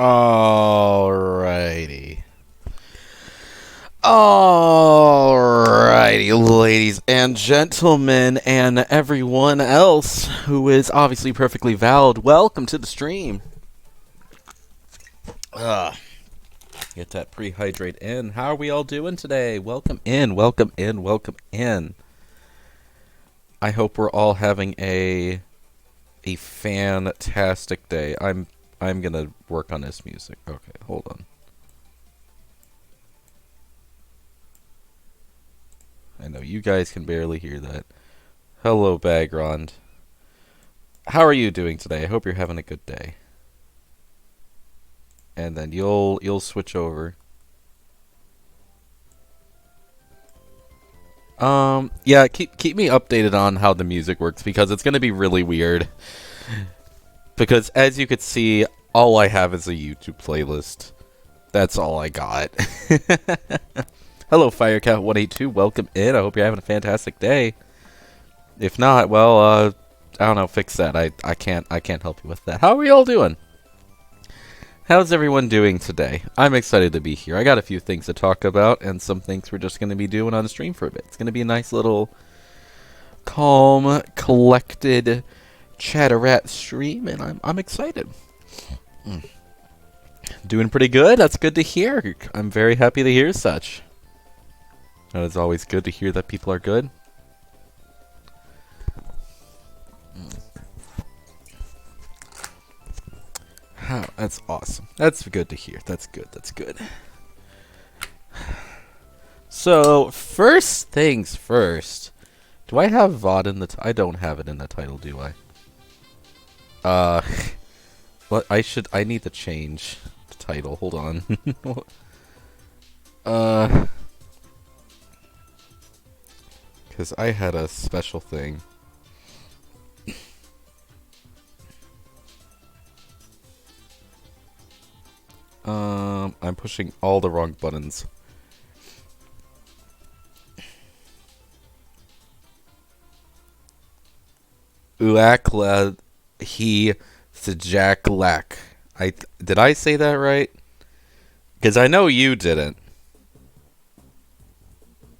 Alrighty. Alrighty, ladies and gentlemen, and everyone else who is obviously perfectly valid, welcome to the stream. Get that pre-hydrate in. How are we all doing today? Welcome in, welcome in, welcome in. I hope we're all having a fantastic day. I'm gonna work on this music. Okay, hold on. I know you guys can barely hear that. Hello, Bagrond. How are you doing today? I hope you're having a good day. And then you'll switch over. Yeah, keep me updated on how the music works because it's gonna be really weird. Because as you could see, all I have is a YouTube playlist. That's all I got. Hello, Firecat182. Welcome in. I hope you're having a fantastic day. If not, well, I don't know. Fix that. I can't help you with that. How are we all doing? How's everyone doing today? I'm excited to be here. I got a few things to talk about and some things we're just going to be doing on the stream for a bit. It's going to be a nice little calm, collected chatterat stream, and I'm excited. Doing pretty good. That's good to hear. I'm very happy to hear such. It's always good to hear that people are good. That's awesome. That's good to hear. That's good. That's good. So, first things first. Do I have VOD in the I don't have it in the title, do I? What I need to change the title. Hold on. Because I had a special thing. I'm pushing all the wrong buttons. Uakla he Sijaklak. Did I say that right? Because I know you didn't.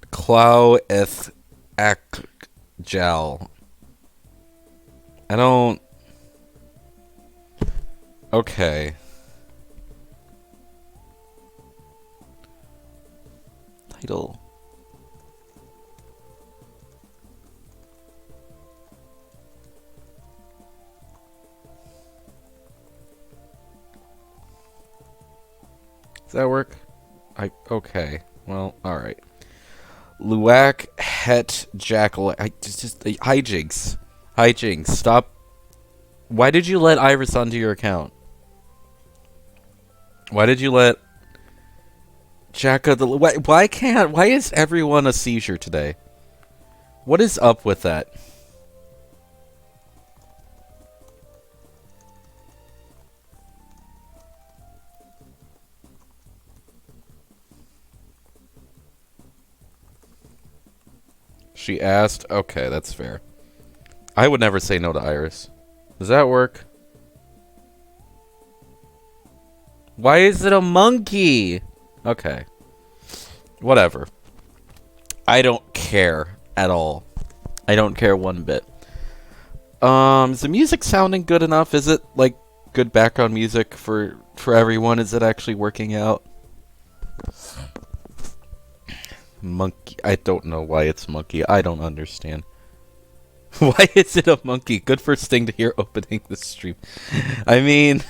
Clow eth akjal. I don't. Okay. Title. Does that work? Okay. Well, alright. Luak het jackal. Just hijinks. Hijinks. Stop. Why did you let Iris onto your account? Why did you let Jacka the why is everyone a seizure today? What is up with that? She asked. Okay, that's fair. I would never say no to Iris. Does that work? Why is it a monkey? Okay. Whatever. I don't care at all. I don't care one bit. Is the music sounding good enough? Is it like good background music for everyone? Is it actually working out? Monkey. I don't know why it's monkey. I don't understand. Why is it a monkey? Good first thing to hear opening the stream. I mean,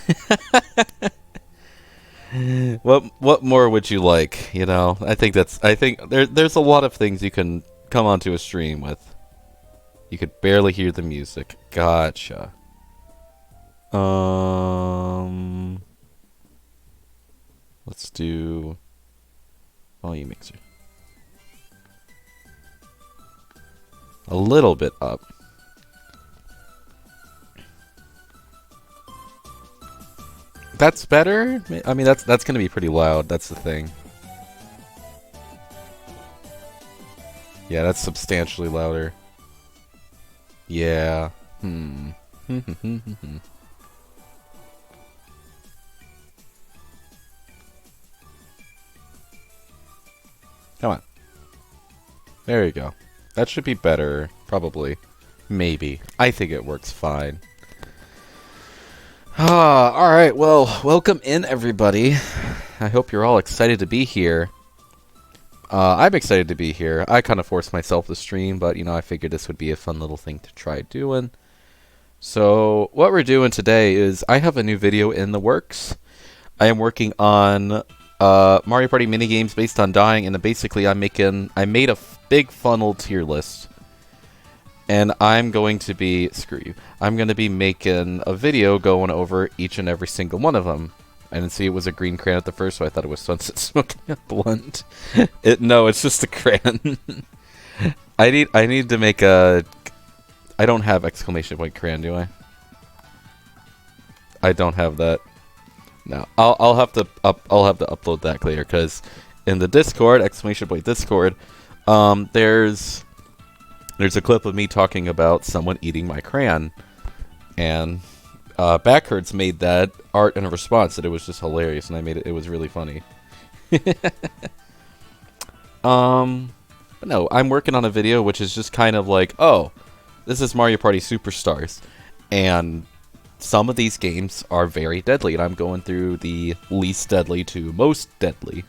what more would you like? You know, I think there's a lot of things you can come onto a stream with. You could barely hear the music. Gotcha. Let's do volume mixer. A little bit up. That's better? I mean, that's going to be pretty loud. That's the thing. Yeah, that's substantially louder. Yeah. Come on. There you go. That should be better. Probably. Maybe. I think it works fine. Alright, well, welcome in, everybody. I hope you're all excited to be here. I'm excited to be here. I kind of forced myself to stream, but, you know, I figured this would be a fun little thing to try doing. So, what we're doing today is I have a new video in the works. I am working on Mario Party minigames based on dying, and basically I made a big funnel tier list. And I'm going to be, screw you, I'm going to be making a video going over each and every single one of them. I didn't see it was a green crayon at the first, so I thought it was Sunset smoking a blunt. No, it's just a crayon. I need to make a... I don't have exclamation point crayon, do I? I don't have that. No, I'll have to upload that later, because in the Discord, exclamation point Discord, there's a clip of me talking about someone eating my crayon, and Backhurts made that art in a response that it was just hilarious, and I made it. It was really funny. But no, I'm working on a video which is just kind of like, oh, this is Mario Party Superstars, and some of these games are very deadly, and I'm going through the least deadly to most deadly.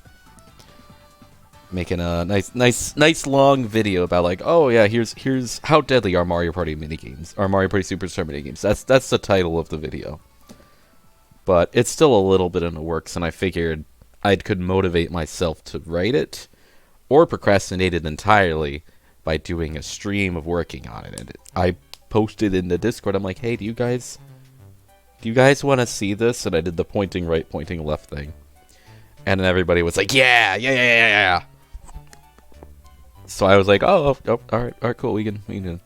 Making a nice long video about like, oh yeah, here's how deadly are Mario Party minigames, or Mario Party Superstar minigames. That's the title of the video. But it's still a little bit in the works, and I figured I could motivate myself to write it, or procrastinate it entirely by doing a stream of working on it. And I posted in the Discord, I'm like, hey, do you guys want to see this? And I did the pointing right, pointing left thing. And then everybody was like, yeah. So I was like, oh, all right, cool, we can.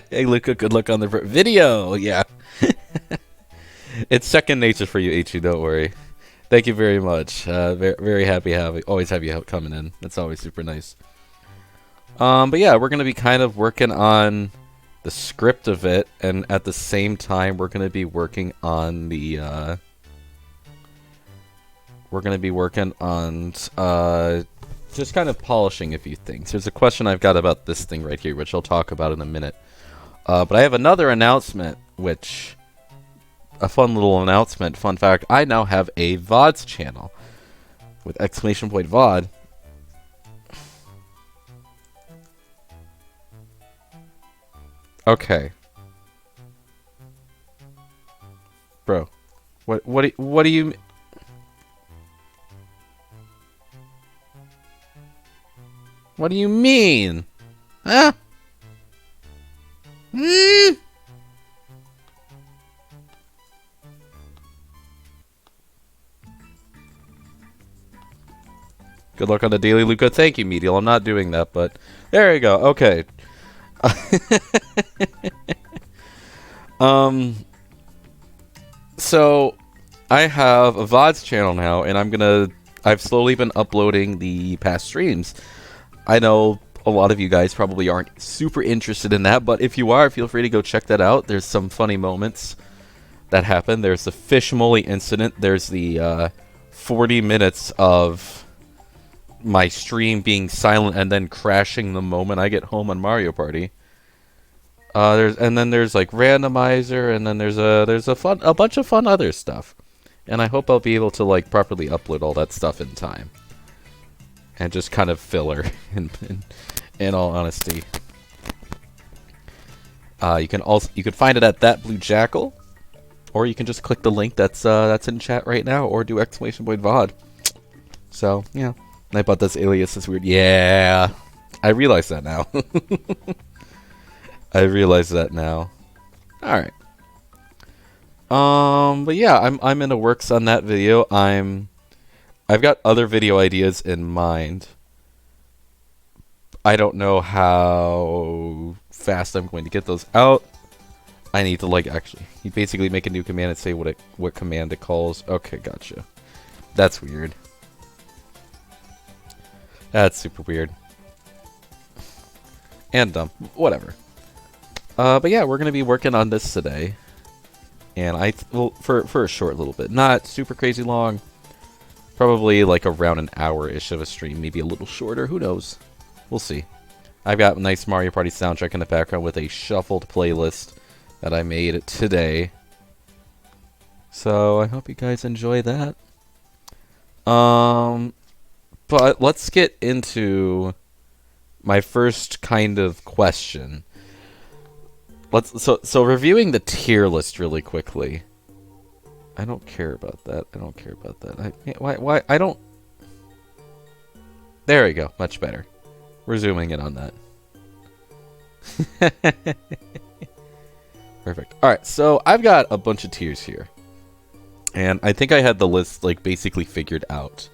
Hey, Luca, good luck on the video. Yeah. It's second nature for you, Ichi, don't worry. Thank you very much. Very happy always have you coming in. That's always super nice. But yeah, we're going to be kind of working on the script of it, and at the same time, we're going to be working on the, just kind of polishing a few things. There's a question I've got about this thing right here, which I'll talk about in a minute. But I have another announcement, which... a fun little announcement. Fun fact, I now have a VODs channel. With exclamation point VOD. Okay. Bro. What do you... What do you mean? Huh? Hmm? Good luck on the daily, Luca. Thank you, Medial. I'm not doing that, but there you go. Okay. So I have a VODs channel now, and I've slowly been uploading the past streams. I know a lot of you guys probably aren't super interested in that, but if you are, feel free to go check that out. There's some funny moments that happen. There's the fish moly incident. There's the 40 minutes of my stream being silent and then crashing the moment I get home on Mario Party. There's like randomizer, and then there's a bunch of fun other stuff. And I hope I'll be able to like properly upload all that stuff in time. And just kind of filler in all honesty. You can find it at That Blue Jackal, or you can just click the link that's in chat right now, or do exclamation point VOD. So yeah. I thought this alias is weird. Yeah, I realize that now. I realize that now. All right. But yeah, I'm in the works on that video. I've got other video ideas in mind. I don't know how fast I'm going to get those out. I need to like actually. You basically make a new command and say what command it calls. Okay, gotcha. That's weird. That's super weird. And dumb. Whatever. But yeah, we're gonna be working on this today. And for a short little bit. Not super crazy long. Probably like around an hour-ish of a stream, maybe a little shorter. Who knows? We'll see. I've got a nice Mario Party soundtrack in the background with a shuffled playlist that I made today. So I hope you guys enjoy that. But let's get into my first kind of question. So reviewing the tier list really quickly. I don't care about that. I don't care about that. Why I don't. There we go. Much better. We're zooming in on that. Perfect. All right, so I've got a bunch of tiers here. And I think I had the list like basically figured out.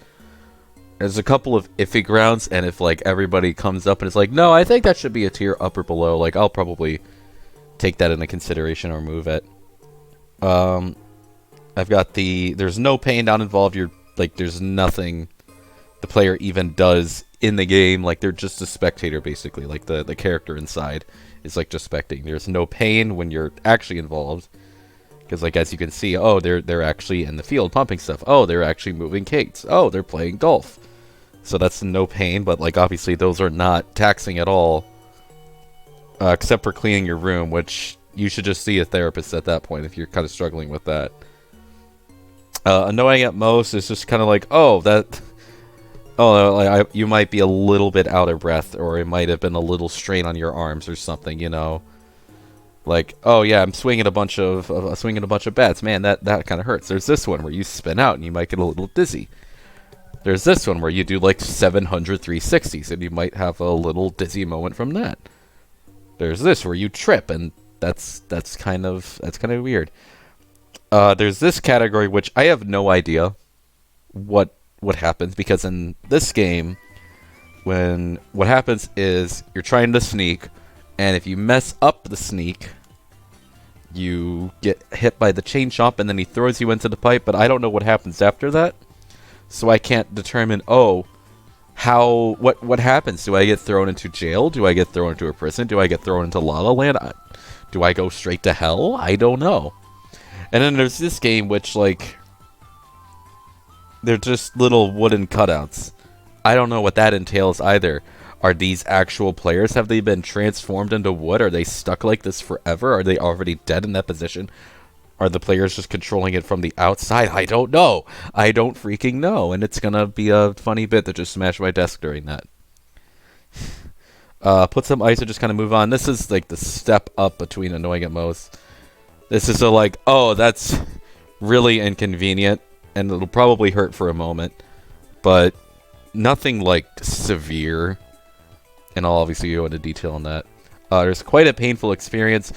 There's a couple of iffy grounds, and if like everybody comes up and is like, no, I think that should be a tier up or below, like I'll probably take that into consideration or move it. I've got there's no pain not involved. There's nothing the player even does in the game. Like they're just a spectator basically. Like the character inside is like just spectating. There's no pain when you're actually involved. Because, like, as you can see, oh, they're actually in the field pumping stuff. Oh, they're actually moving cakes. Oh, they're playing golf. So that's no pain, but, like, obviously those are not taxing at all. Except for cleaning your room, which you should just see a therapist at that point if you're kind of struggling with that. Annoying at most is just kind of like, oh, you might be a little bit out of breath, or it might have been a little strain on your arms or something, you know. Like, oh yeah, I'm swinging a bunch of bats. Man, that kind of hurts. There's this one where you spin out and you might get a little dizzy. There's this one where you do like 700 360s and you might have a little dizzy moment from that. There's this where you trip and that's kind of weird. There's this category which I have no idea what happens, because in this game, what happens is you're trying to sneak, and if you mess up the sneak, you get hit by the chain chomp, and then he throws you into the pipe, but I don't know what happens after that. So I can't determine, what happens? Do I get thrown into jail? Do I get thrown into a prison? Do I get thrown into La La Land? Do I go straight to hell? I don't know. And then there's this game which, like, they're just little wooden cutouts. I don't know what that entails either. Are these actual players? Have they been transformed into wood? Are they stuck like this forever? Are they already dead in that position? Are the players just controlling it from the outside? I don't know. I don't freaking know. And it's gonna be a funny bit to just smash my desk during that. Put some ice and just kind of move on. This is like the step up between annoying at most. This is like, oh, that's really inconvenient, and it'll probably hurt for a moment, but nothing like severe. And I'll obviously go into detail on that. There's quite a painful experience.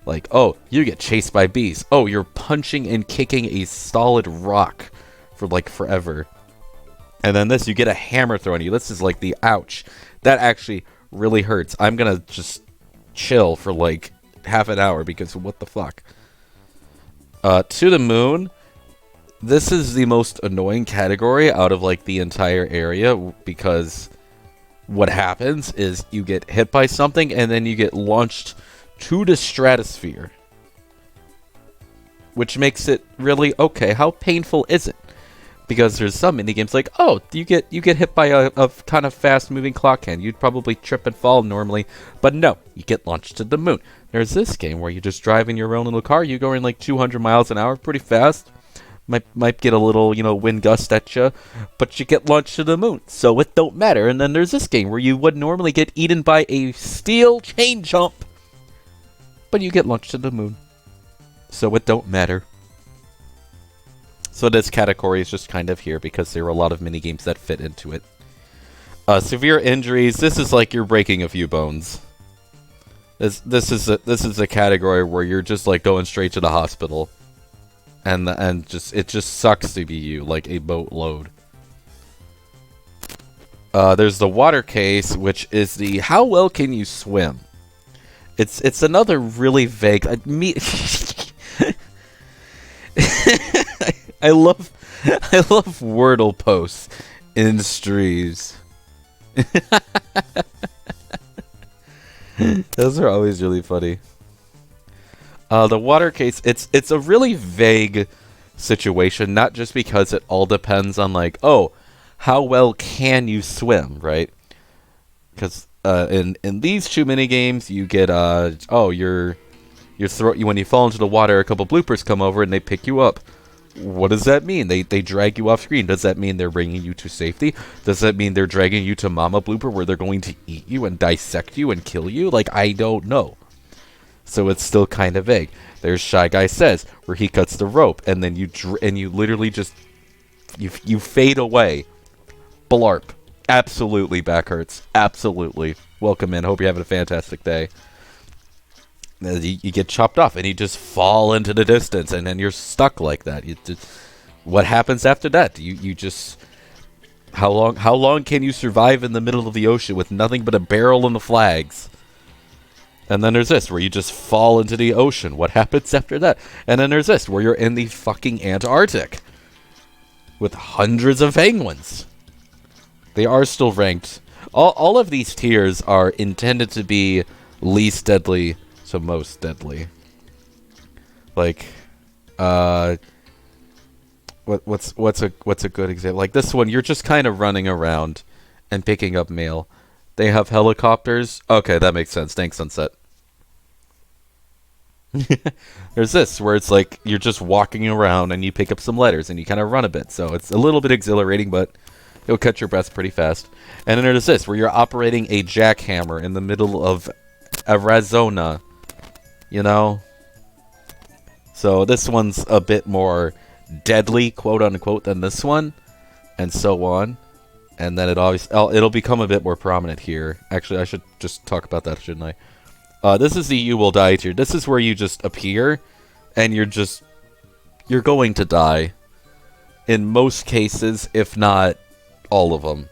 Like, oh, you get chased by bees. Oh, you're punching and kicking a solid rock for like forever. And then this, you get a hammer thrown at you. This is like the ouch. That actually really hurts. I'm gonna just chill for like half an hour because what the fuck. To the moon. This is the most annoying category out of like the entire area, because what happens is you get hit by something and then you get launched to the stratosphere, which makes it really okay. How painful is it? Because there's some minigames like, oh, you get hit by a kind of fast moving clock hand. You'd probably trip and fall normally, but no, you get launched to the moon. There's this game where you just drive in your own little car. You go in like 200 miles an hour, pretty fast. Might get a little, wind gust at you, but you get launched to the moon, so it don't matter. And then there's this game where you would normally get eaten by a steel chain jump, but you get launched to the moon, so it don't matter. So this category is just kind of here because there are a lot of minigames that fit into it. Severe injuries. This is like you're breaking a few bones. This is a category where you're just like going straight to the hospital. And it just sucks to be you, like a boatload. There's the water case, which is the how well can you swim? It's another really vague. I love Wordle posts in streams. Those are always really funny. The water case, it's a really vague situation, not just because it all depends on like, oh, how well can you swim, right? Because in these 2 mini games, you get when you fall into the water, a couple bloopers come over and they pick you up. What does that mean? They drag you off screen. Does that mean they're bringing you to safety? Does that mean they're dragging you to Mama Blooper where they're going to eat you and dissect you and kill you? Like, I don't know. So it's still kind of vague. There's Shy Guy Says, where he cuts the rope and then you literally just you fade away. Blarp. Absolutely back hurts. Absolutely. Welcome in. Hope you're having a fantastic day. You get chopped off and you just fall into the distance and then you're stuck like that. What happens after that? You just how long can you survive in the middle of the ocean with nothing but a barrel and the flags? And then there's this where you just fall into the ocean. What happens after that? And then there's this where you're in the fucking Antarctic with hundreds of penguins. They are still ranked. All of these tiers are intended to be least deadly to most deadly. Like, what's a good example? Like this one, you're just kind of running around and picking up mail. They have helicopters. Okay, that makes sense. Thanks, Sunset. There's this where it's like you're just walking around and you pick up some letters and you kind of run a bit. So it's a little bit exhilarating, but it'll cut your breath pretty fast. And then there's this where you're operating a jackhammer in the middle of Arizona. You know? So this one's a bit more deadly, quote unquote, than this one. And so on. And then it'll become a bit more prominent here. Actually, I should just talk about that, shouldn't I? This is the You Will Die tier. This is where you just appear, and you're going to die. In most cases, if not all of them.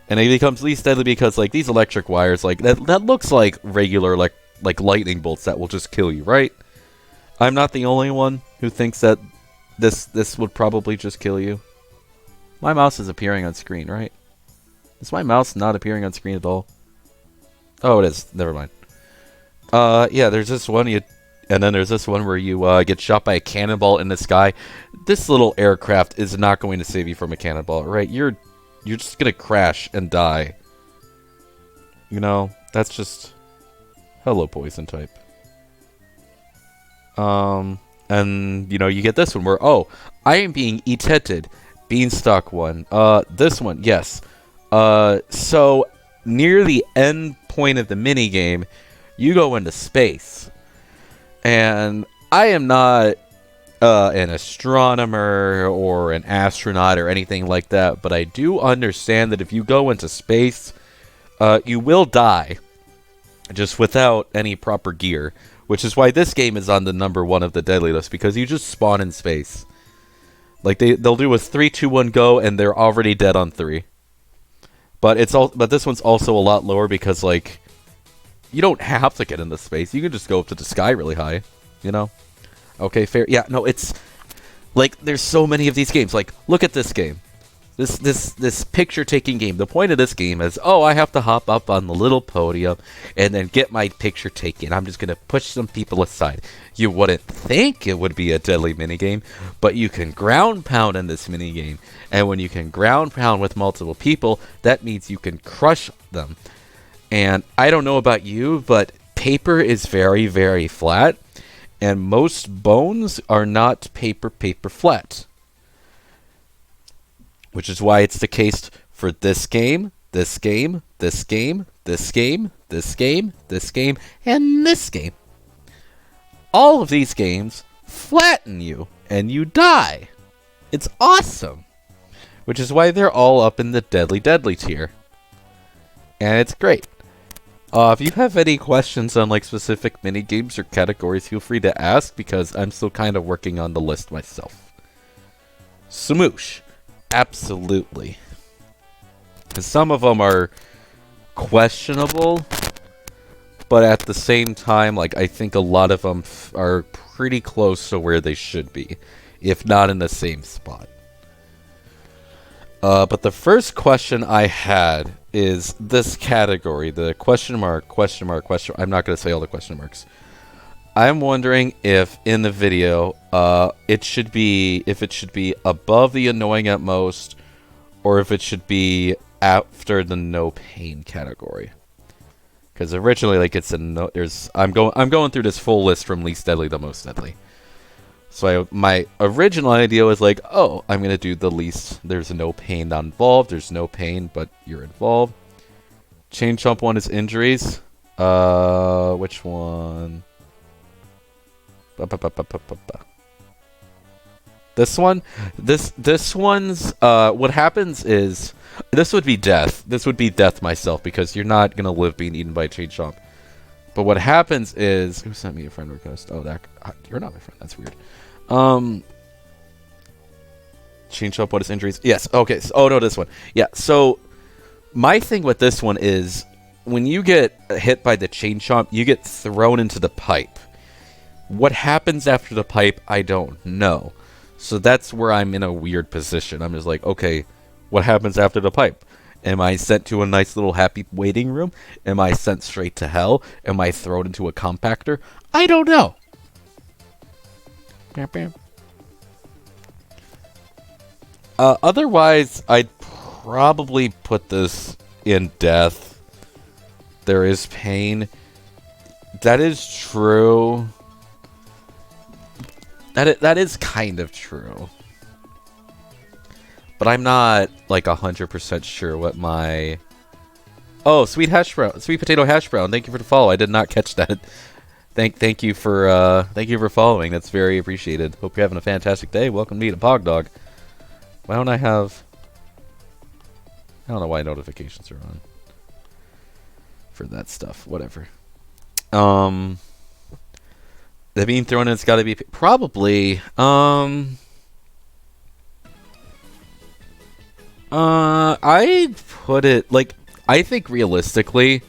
And it becomes least deadly because, like, these electric wires, like, that looks like regular, like lightning bolts that will just kill you, right? I'm not the only one who thinks that this would probably just kill you. My mouse is appearing on screen, right? Is my mouse not appearing on screen at all? Oh, it is. Never mind. Yeah, there's this one, and then there's this one where you get shot by a cannonball in the sky. This little aircraft is not going to save you from a cannonball, right? You're just gonna crash and die. You know, that's just hello poison type. And you know, you get this one where I am being ejected. Beanstalk one. This one, yes. So near the end point of the mini game, you go into space, and I am not an astronomer or an astronaut or anything like that, but I do understand that if you go into space, you will die just without any proper gear, which is why this game is on the #1 of the deadly list, because you just spawn in space. Like they'll do a 3, 2, 1 go, and they're already dead on 3. But this one's also a lot lower because like you don't have to get into space. You can just go up to the sky really high, you know? Okay, fair. Yeah, no, it's like there's so many of these games. Like look at this game. This picture-taking game. The point of this game is, I have to hop up on the little podium and then get my picture taken. I'm just going to push some people aside. You wouldn't think it would be a deadly minigame, but you can ground pound in this minigame. And when you can ground pound with multiple people, that means you can crush them. And I don't know about you, but paper is very, very flat. And most bones are not paper flat. Which is why it's the case for this game, this game, this game, this game, this game, this game, and this game. All of these games flatten you, and you die. It's awesome. Which is why they're all up in the deadly tier. And it's great. If you have any questions on like specific mini games or categories, feel free to ask, because I'm still kind of working on the list myself. Smoosh. Absolutely. Because some of them are questionable, but at the same time, like, I think a lot of them are pretty close to where they should be, if not in the same spot. But the first question I had is this category, the question mark, I'm not going to say all the question marks. I'm wondering if in the video, it should be above the annoying at most, or if it should be after the no pain category. Because originally, like, it's a no. I'm going through this full list from least deadly to most deadly. So my original idea was like, oh, I'm gonna do the least. There's no pain not involved. There's no pain, but you're involved. Chain chomp one is injuries. Which one? This one? This one's what happens is this would be death. This would be death myself because you're not gonna live being eaten by a chain chomp. But what happens is who sent me a friend request? Oh, that you're not my friend. That's weird. Chain chomp what is injuries? Yes. Okay. So, oh no, this one. Yeah. So my thing with this one is when you get hit by the chain chomp, you get thrown into the pipe. What happens after the pipe, I don't know. So that's where I'm in a weird position. I'm just like, okay, what happens after the pipe? Am I sent to a nice little happy waiting room? Am I sent straight to hell? Am I thrown into a compactor? I don't know. Otherwise, I'd probably put this in death. There is pain. That is true. That is kind of true. But I'm not like 100% sure what my... Oh, sweet potato hash brown. Thank you for the follow. I did not catch that. Thank you for following. That's very appreciated. Hope you're having a fantastic day. Welcome to Pog Dog. Why don't I have... I don't know why notifications are on for that stuff. Whatever. The being thrown in, it's got to be probably. I'd put it like I think realistically,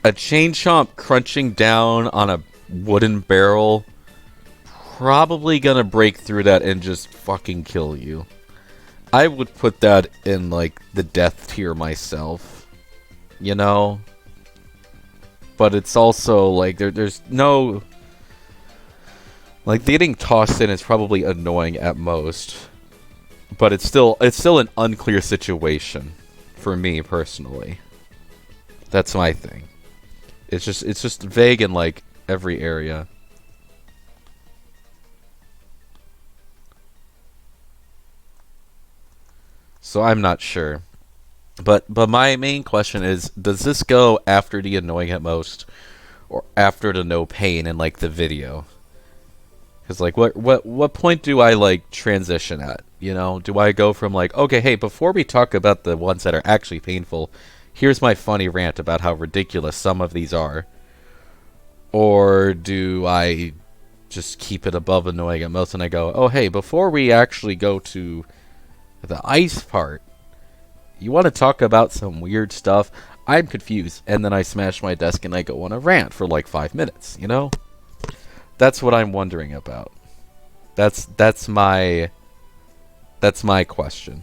a chain chomp crunching down on a wooden barrel probably gonna break through that and just fucking kill you. I would put that in like the death tier myself, you know. But it's also like there's no. Like, getting tossed in is probably annoying at most, but it's still an unclear situation for me personally. That's my thing. It's just vague in like every area. So I'm not sure. But my main question is, does this go after the annoying at most or after the no pain in like the video? Because, like, what point do I, like, transition at? You know? Do I go from, like, okay, hey, before we talk about the ones that are actually painful, here's my funny rant about how ridiculous some of these are. Or do I just keep it above annoying at most and I go, oh, hey, before we actually go to the ice part, you want to talk about some weird stuff? I'm confused. And then I smash my desk and I go on a rant for, like, 5 minutes, you know? That's what I'm wondering about. That's my question.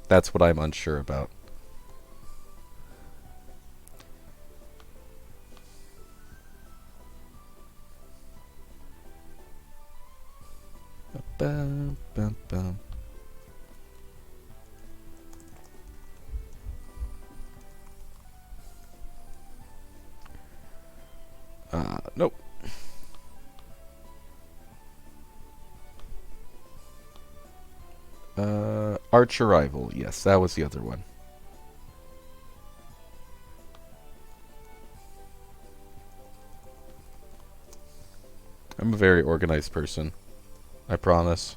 That's what I'm unsure about. Bum, bum, bum. Nope. Arch Arrival. Yes, that was the other one. I'm a very organized person. I promise.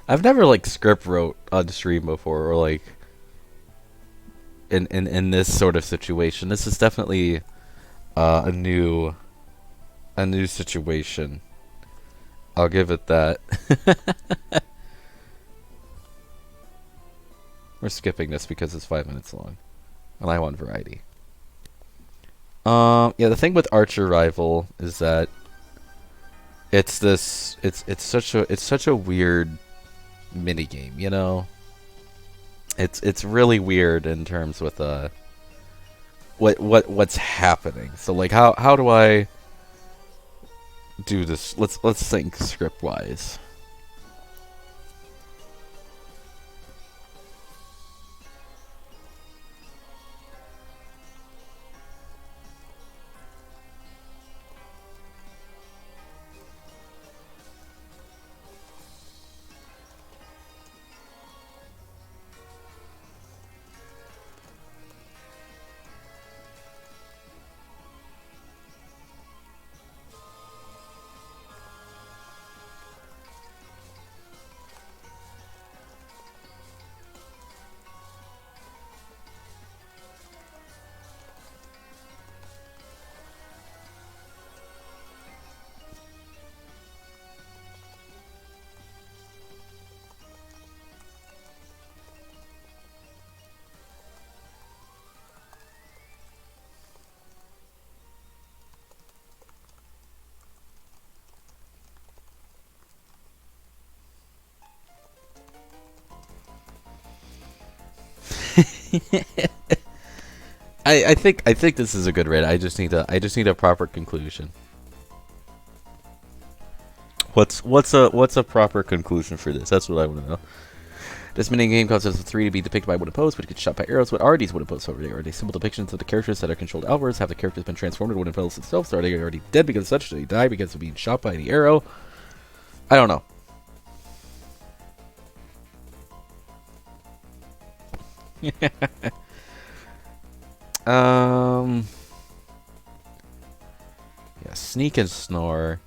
I've never like script wrote on stream before, or like in this sort of situation. This is definitely a new situation. I'll give it that. We're skipping this because it's 5 minutes long, and I want variety. Yeah, the thing with Archer Rival is that It's this. It's such a weird mini game. You know, it's really weird in terms with what's happening. So like how do I do this? Let's think script wise. I think this is a good rate. I just need a proper conclusion. What's a proper conclusion for this? That's what I want to know. This minigame causes the three to be depicted by wooden posts, but it gets shot by arrows. What are these wooden posts over there? Are they simple depictions of the characters that are controlled outwards? Have the characters been transformed into wooden posts themselves? Are they already dead because of such? Do they die because of being shot by the arrow? I don't know. Yeah, sneak and snore.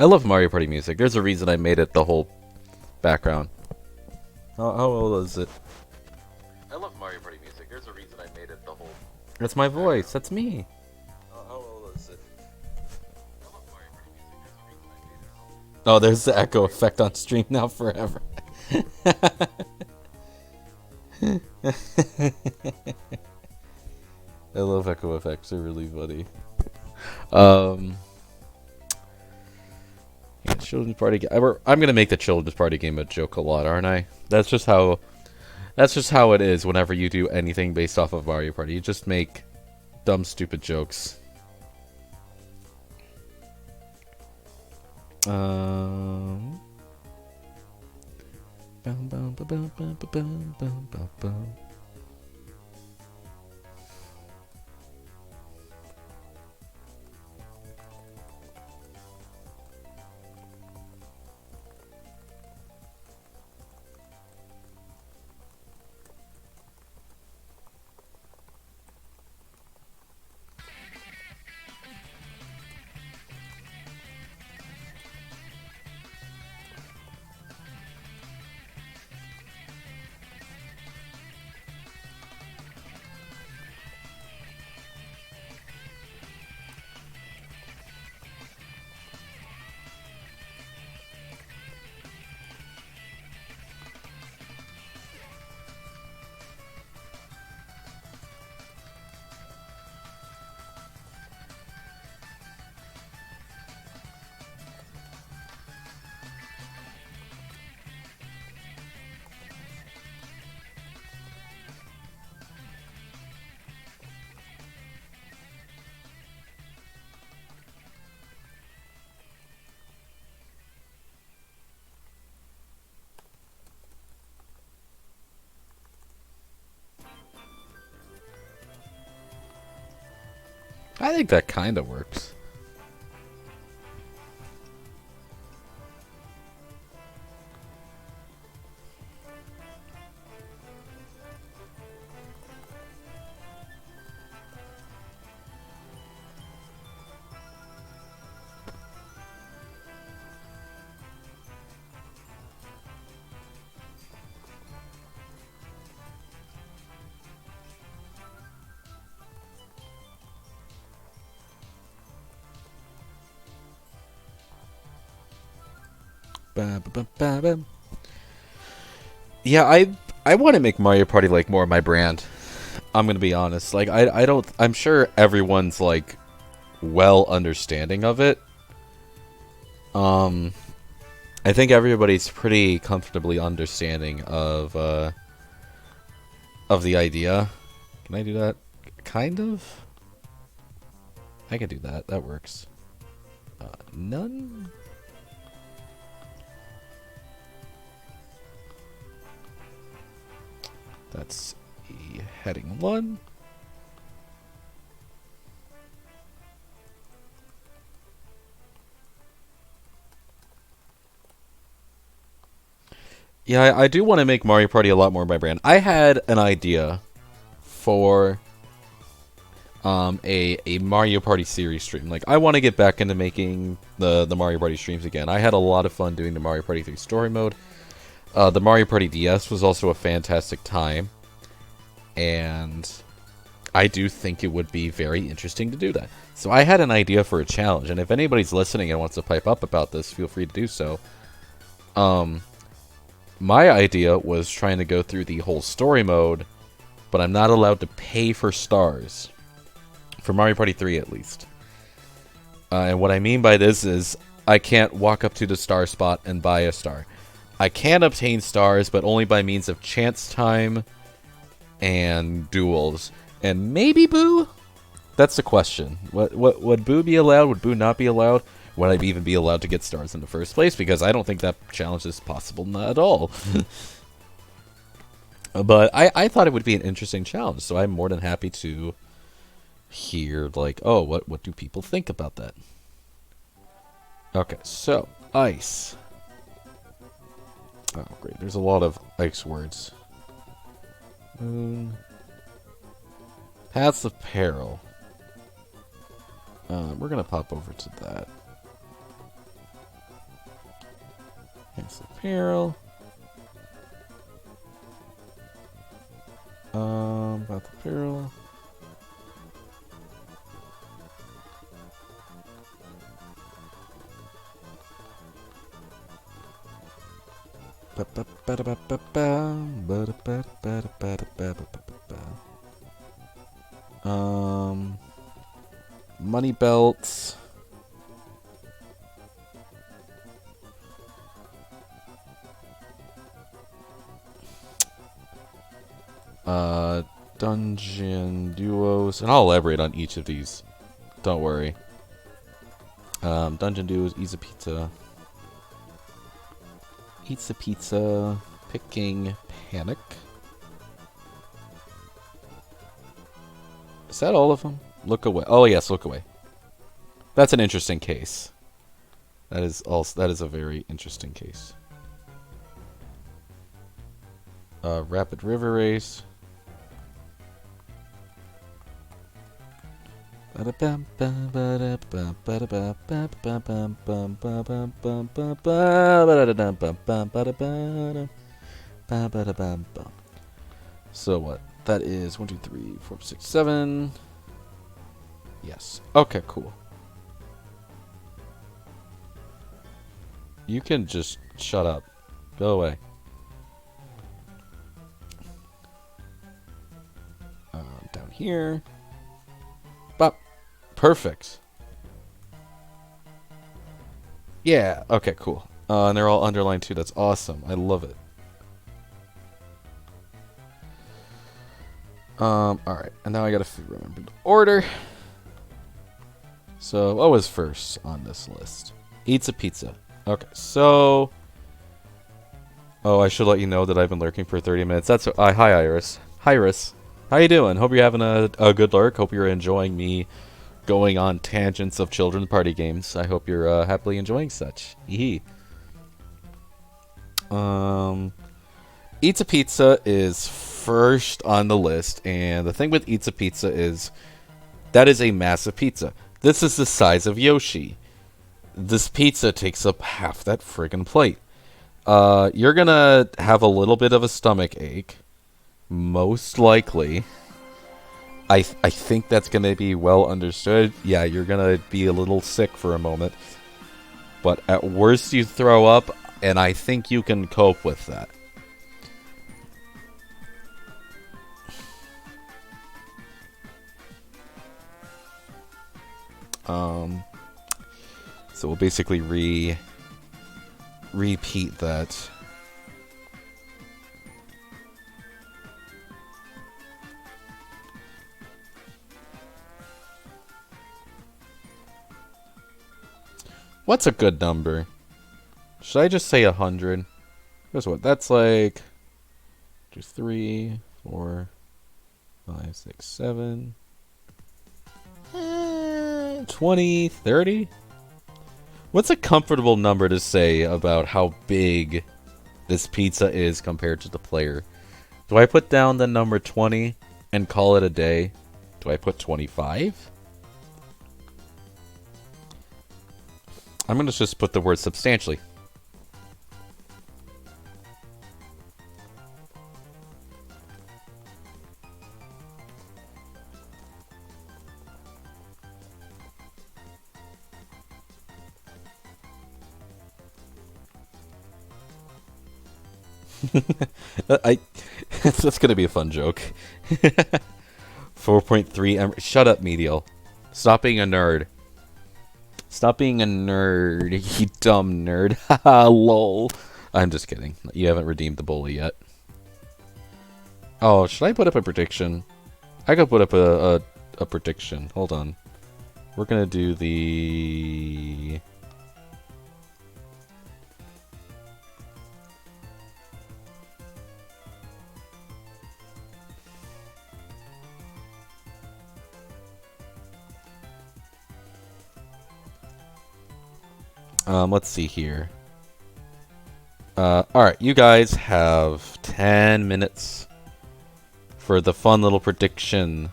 I love Mario Party music. There's a reason I made it the whole background. How old is it? I love Mario Party music. There's a reason I made it the whole. That's my voice. That's me. How old is it? I love Mario Party music. There's a reason I made it. Oh, there's the echo effect on stream now forever. I love echo effects. They're really funny. Yeah, children's party. I'm gonna make the children's party game a joke a lot, aren't I? That's just how. That's just how it is. Whenever you do anything based off of Mario Party, you just make dumb, stupid jokes. Bum, bum, bum, bum, bum, bum, bum, bum, bum. I think that kind of works. Yeah, I want to make Mario Party like more of my brand. I'm gonna be honest. Like I don't. I'm sure everyone's like well understanding of it. I think everybody's pretty comfortably understanding of the idea. Can I do that? Kind of. I can do that. That works. None. That's heading 1. Yeah, I do want to make Mario Party a lot more my brand. I had an idea for a Mario Party series stream. Like, I want to get back into making the Mario Party streams again. I had a lot of fun doing the Mario Party 3 story mode. The Mario Party DS was also a fantastic time. And I do think it would be very interesting to do that. So I had an idea for a challenge, and if anybody's listening and wants to pipe up about this, feel free to do so. My idea was trying to go through the whole story mode, but I'm not allowed to pay for stars. For Mario Party 3, at least. And what I mean by this is, I can't walk up to the star spot and buy a star. I can obtain stars, but only by means of chance time and duels. And maybe Boo? That's the question. Would Boo be allowed? Would Boo not be allowed? Would I even be allowed to get stars in the first place? Because I don't think that challenge is possible, not at all. But I thought it would be an interesting challenge, so I'm more than happy to hear, like, oh, what do people think about that? Okay, so, ice. Oh, great, there's a lot of ice words. Moon. Paths of Peril. We're gonna pop over to that. Paths of Peril. Path of Peril. Money belts. Dungeon duos, and I'll elaborate on each of these. Don't worry. Dungeon duos, eats a pizza. Eats a pizza. Picking panic. Is that all of them? Look away. Oh yes, look away. That's an interesting case. That is a very interesting case. Rapid river race. So what? That is 1, 2, 3, 4, 6, 7. Yes. Okay, cool. You can just shut up. Go away. Down here. Bop. Perfect. Yeah. Okay, cool. And they're all underlined too. That's awesome. I love it. Alright. And now I gotta remember the order. So, what was first on this list? Eats a pizza. Okay, so... Oh, I should let you know that I've been lurking for 30 minutes. That's... hi, Iris. Hi, Iris. How you doing? Hope you're having a good lurk. Hope you're enjoying me going on tangents of children's party games. I hope you're happily enjoying such. Hee. Eats a Pizza is first on the list, and the thing with Eats a Pizza is that is a massive pizza. This is the size of Yoshi. This pizza takes up half that friggin' plate. You're gonna have a little bit of a stomach ache. Most likely. I think that's gonna be well understood. Yeah, you're gonna be a little sick for a moment. But at worst you throw up. and I think you can cope with that. So we'll basically repeat that. What's a good number? Should I just say 100? Guess what? That's like 2, 3, 4, 5, 6, 7, 20, 30? What's a comfortable number to say about how big this pizza is compared to the player? Do I put down the number 20 and call it a day? Do I put 25? I'm going to just put the word substantially. That's gonna be a fun joke. 4.3. Shut up, Medial. Stop being a nerd. Stop being a nerd, you dumb nerd. Haha, lol. I'm just kidding. You haven't redeemed the bully yet. Oh, should I put up a prediction? I could put up a prediction. Hold on. We're gonna do the... let's see here. Alright, you guys have 10 minutes for the fun little prediction.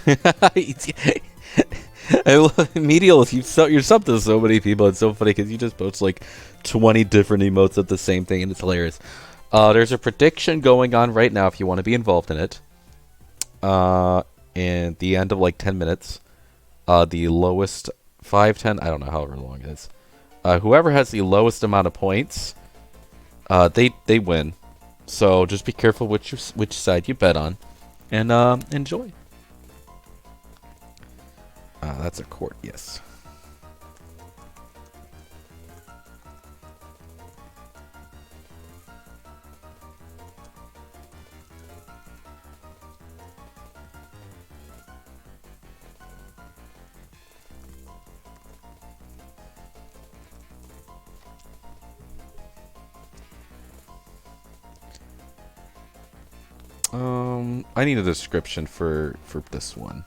Medial, you're subbed to so many people. It's so funny because you just post like 20 different emotes of the same thing, and it's hilarious. There's a prediction going on right now if you want to be involved in it. In the end of like 10 minutes. The lowest 5, 10, I don't know however long it is. Whoever has the lowest amount of points, they win. So just be careful which side you bet on, and enjoy. That's a court, yes. I need a description for this one.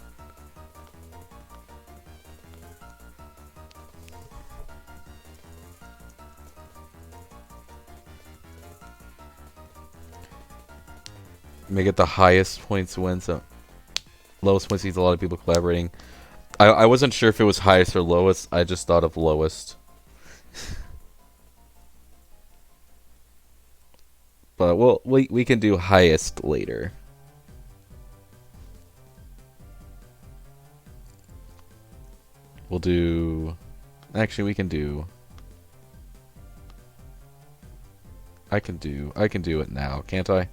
Make it the highest points wins. So lowest points needs a lot of people collaborating. I wasn't sure if it was highest or lowest. I just thought of lowest. But we can do highest later. We'll do... Actually, we can do... I can do it now, can't I?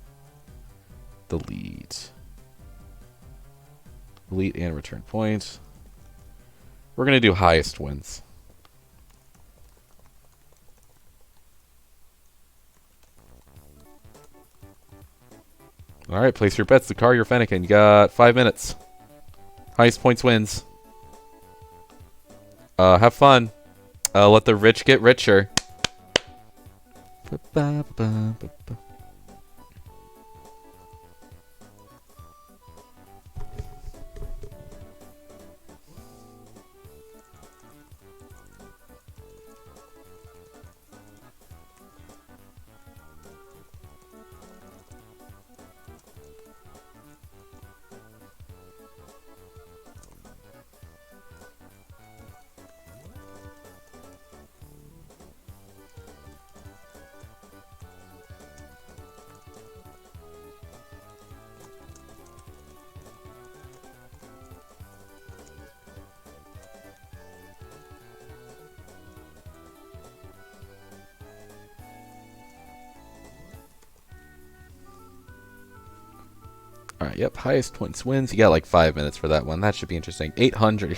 Delete. Delete and return points. We're gonna do highest wins. Alright, place your bets. The car you're Fennekin. You got 5 minutes. Highest points wins. Have fun. Let the rich get richer. Alright, yep, highest points wins. You got like 5 minutes for that one. That should be interesting. 800.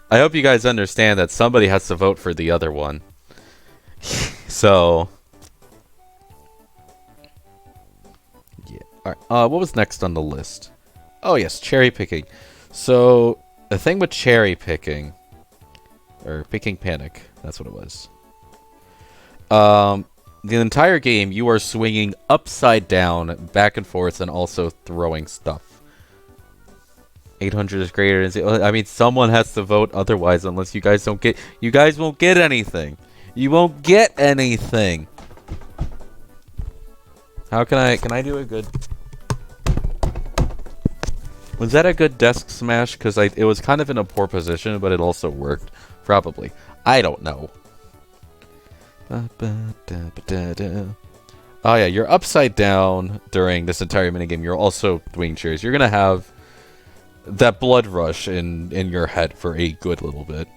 I hope you guys understand that somebody has to vote for the other one. So... yeah. Alright, what was next on the list? Oh yes, cherry picking. So, the thing with cherry picking... or picking panic, that's what it was. The entire game, you are swinging upside down, back and forth, and also throwing stuff. 800 is greater than... I mean, someone has to vote otherwise, unless you guys don't get... You guys won't get anything. You won't get anything. How can I... Can I do a good... Was that a good desk smash? Because it was kind of in a poor position, but it also worked. Probably. I don't know. Oh yeah, you're upside down during this entire minigame. You're also doing cheers. You're gonna have that blood rush in your head for a good little bit.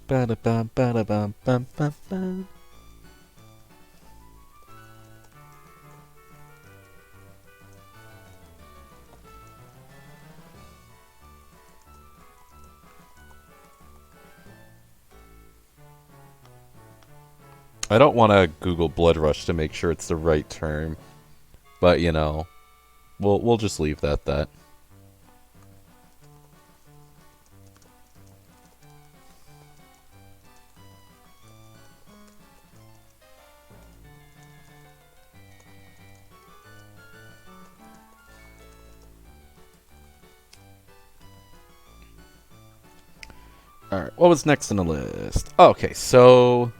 Ba-da-bum, ba-da-bum, bum, bum, bum. I don't want to Google blood rush to make sure it's the right term, but you know, we'll just leave that. Alright, what was next on the list? Okay, so...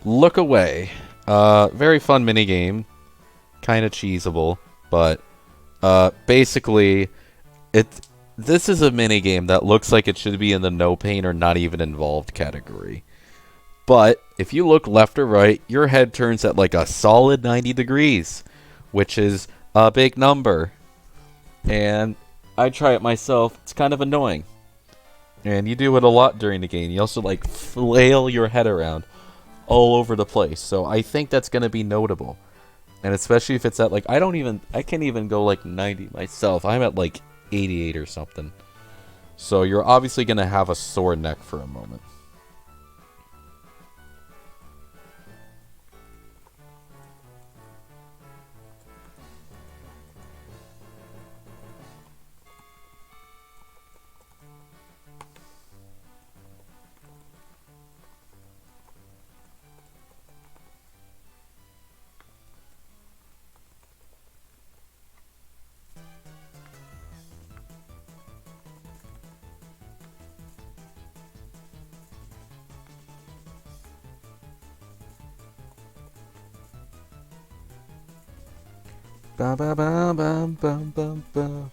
Look Away. Very fun minigame. Kind of cheesable, but... basically, this is a minigame that looks like it should be in the no pain or not even involved category. But, if you look left or right, your head turns at like a solid 90 degrees, which is a big number. And I try it myself, it's kind of annoying. And you do it a lot during the game. You also, like, flail your head around all over the place. So I think that's going to be notable. And especially if it's at, like, I can't even go, like, 90 myself. I'm at, like, 88 or something. So you're obviously going to have a sore neck for a moment. Ba ba ba ba ba ba ba.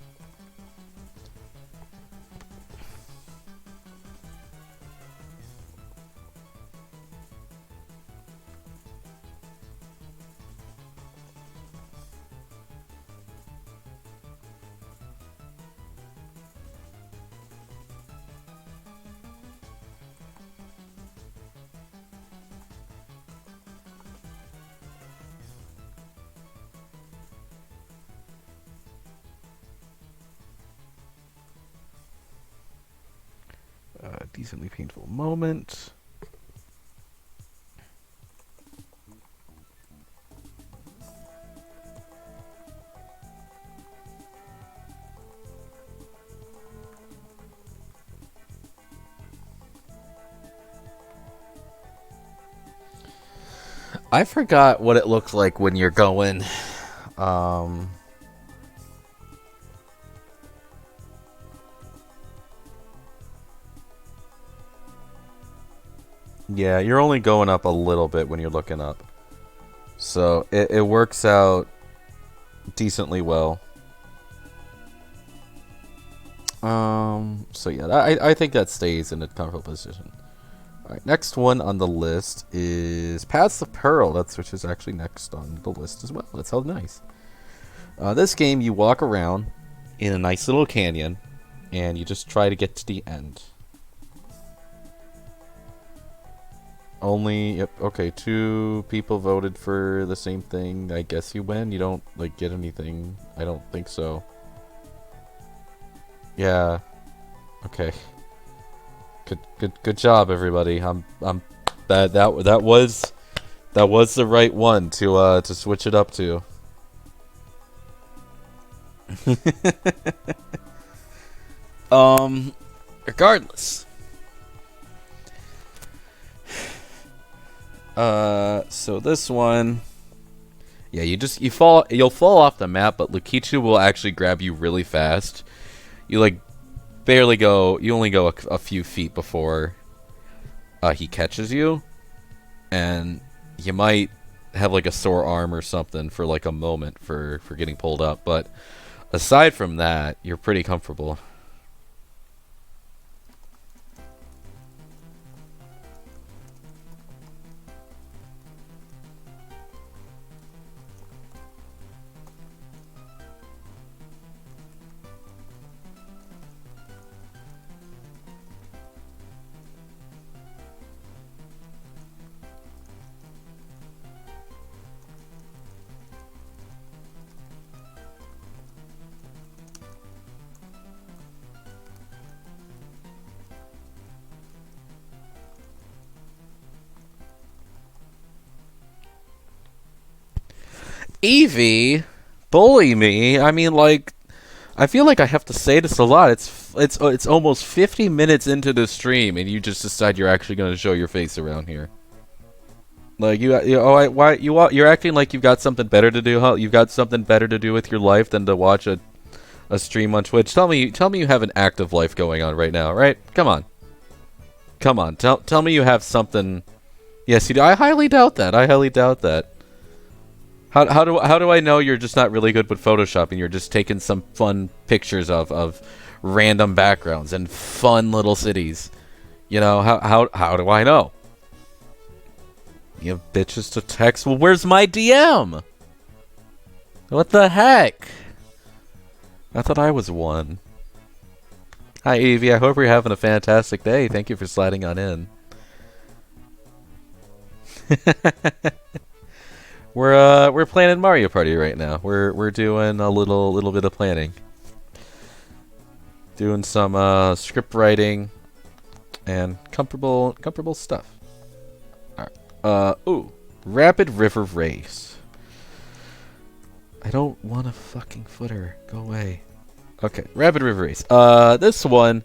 Decently painful moment. I forgot what it looked like when you're going. Yeah, you're only going up a little bit when you're looking up. So it works out decently well. So yeah, I think that stays in a comfortable position. All right, next one on the list is Paths of Pearl. That's which is actually next on the list as well. That's how nice. This game, you walk around in a nice little canyon, and you just try to get to the end. Only, yep, okay, 2 people voted for the same thing. I guess you win. You don't, like, get anything. I don't think so. Yeah. Okay. Good job, everybody. That was the right one to switch it up to. Regardless. So this one, yeah, you'll fall off the map, but Lukichu will actually grab you really fast. You like you only go a few feet before he catches you, and you might have like a sore arm or something for like a moment for getting pulled up, but aside from that, you're pretty comfortable. Evie, bully me. I mean, like, I feel like I have to say this a lot. It's almost 50 minutes into the stream, and you just decide you're actually going to show your face around here. Like you're acting like you've got something better to do. Huh? You've got something better to do with your life than to watch a stream on Twitch. Tell me you have an active life going on right now, right? Come on. Tell me you have something. Yes, you do. I highly doubt that. I highly doubt that. How do I know you're just not really good with Photoshop and you're just taking some fun pictures of random backgrounds and fun little cities? You know, how do I know? You have bitches to text. Well, where's my DM? What the heck? I thought I was one. Hi, Evie. I hope you're having a fantastic day. Thank you for sliding on in. We're planning Mario Party right now. We're doing a little bit of planning. Doing some script writing and comfortable stuff. Ooh, Rapid River Race. I don't want a fucking footer. Go away. Okay, Rapid River Race. This one.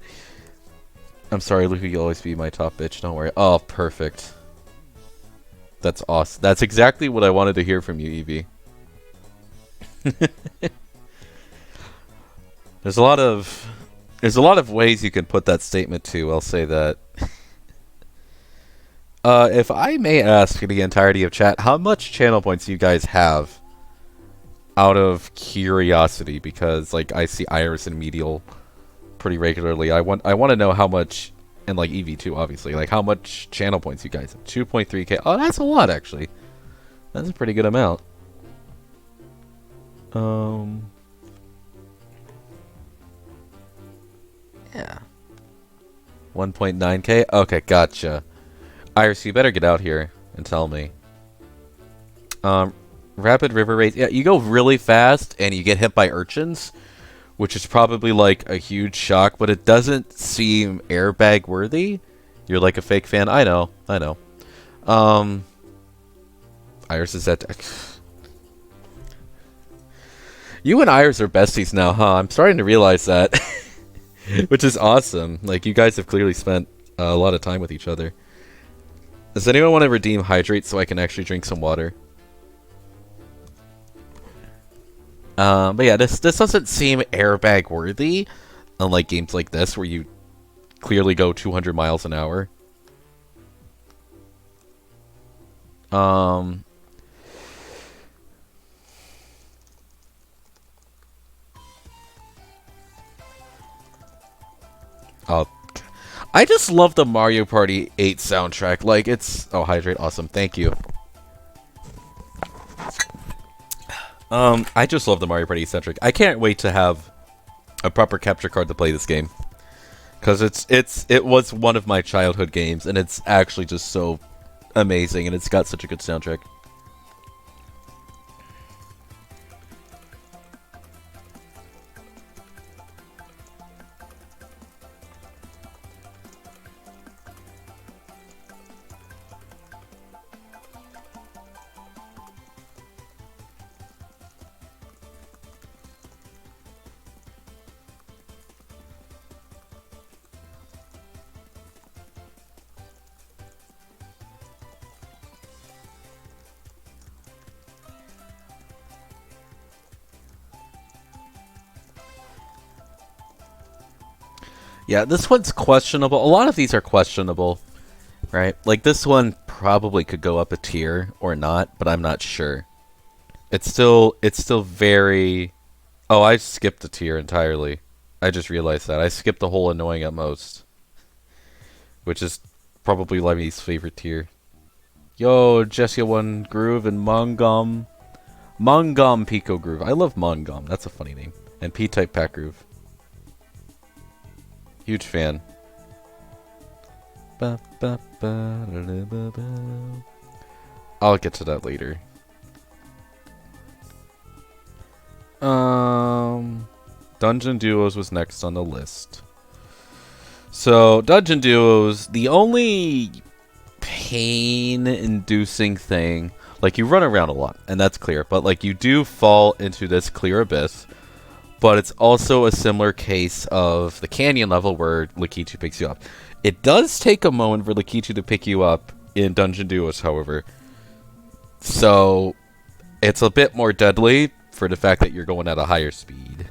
I'm sorry, Luke. You'll always be my top bitch. Don't worry. Oh, perfect. That's awesome. That's exactly what I wanted to hear from you, Evie. There's a lot of ways you can put that statement too. I'll say that. If I may ask the entirety of chat, how much channel points do you guys have? Out of curiosity, because like I see Iris and Medial pretty regularly. I want to know how much, and like Eevee too, obviously. Like how much channel points you guys have? 2.3k. Oh, that's a lot actually. That's a pretty good amount. Yeah. 1.9k. Okay, gotcha. Iris, you better get out here and tell me. Rapid River Race. Yeah, you go really fast and you get hit by urchins, which is probably like a huge shock, but it doesn't seem airbag worthy. You're like a fake fan. I know. Iris is at. You and Iris are besties now, huh? I'm starting to realize that, which is awesome. Like you guys have clearly spent a lot of time with each other. Does anyone want to redeem hydrate so I can actually drink some water? But yeah, this doesn't seem airbag worthy, unlike games like this where you clearly go 200 miles an hour. Oh, I just love the Mario Party 8 soundtrack. Like, it's... Oh, hydrate. Awesome. Thank you. I just love the Mario Party soundtrack. I can't wait to have a proper capture card to play this game. Because it was one of my childhood games, and it's actually just so amazing, and it's got such a good soundtrack. Yeah, this one's questionable. A lot of these are questionable, right? Like, this one probably could go up a tier or not, but I'm not sure. It's still very... Oh, I skipped a tier entirely. I just realized that. I skipped the whole annoying at most. Which is probably Lemmy's favorite tier. Yo, Jessia One Groove and Mongom. Mongom Pico Groove. I love Mongom. That's a funny name. And P-Type Pack Groove. Huge fan. I'll get to that later. Dungeon Duos was next on the list. So, Dungeon Duos, the only pain-inducing thing, like, you run around a lot, and that's clear, but, like, you do fall into this clear abyss, but it's also a similar case of the canyon level where Lakitu picks you up. It does take a moment for Lakitu to pick you up in Dungeon Duos, however. So, it's a bit more deadly for the fact that you're going at a higher speed.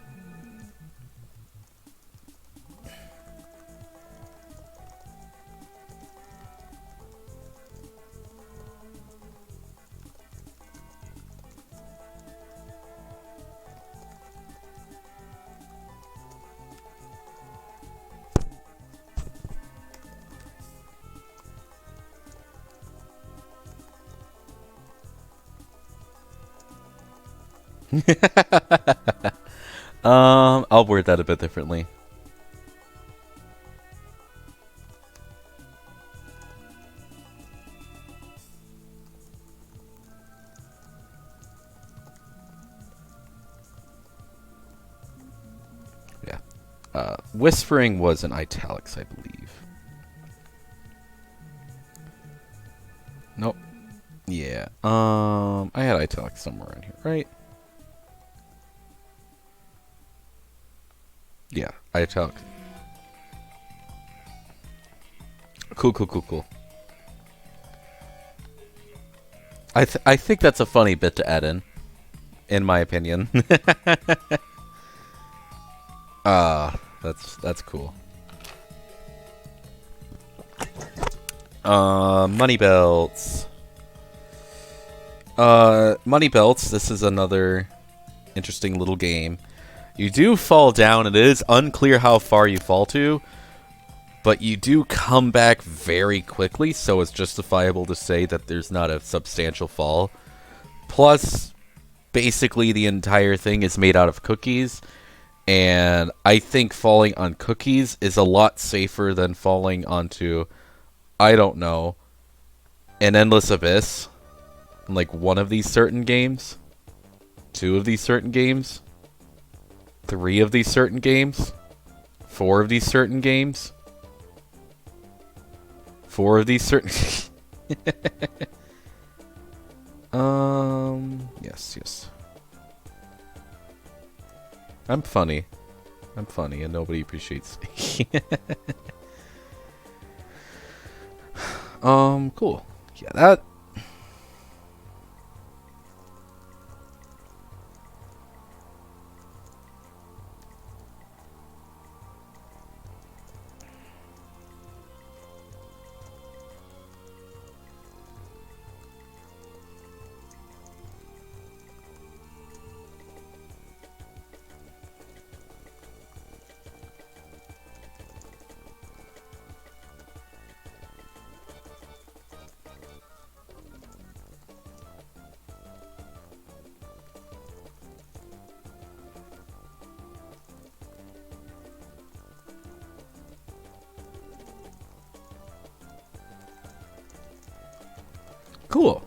I'll word that a bit differently. Yeah. Whispering was in italics, I believe. Nope. Yeah. I had italics somewhere in here, right? Yeah, italics. Cool. I think that's a funny bit to add in my opinion. That's cool. Money belts. Money belts. This is another interesting little game. You do fall down. It is unclear how far you fall to, but you do come back very quickly, so it's justifiable to say that there's not a substantial fall. Plus, basically the entire thing is made out of cookies, and I think falling on cookies is a lot safer than falling onto, I don't know, an endless abyss. Like one of these certain games, 2 of these certain games, 3 of these certain games, 4 of these certain games, 4 of these certain... Yes. I'm funny, and nobody appreciates me. Cool. Yeah, that... Cool.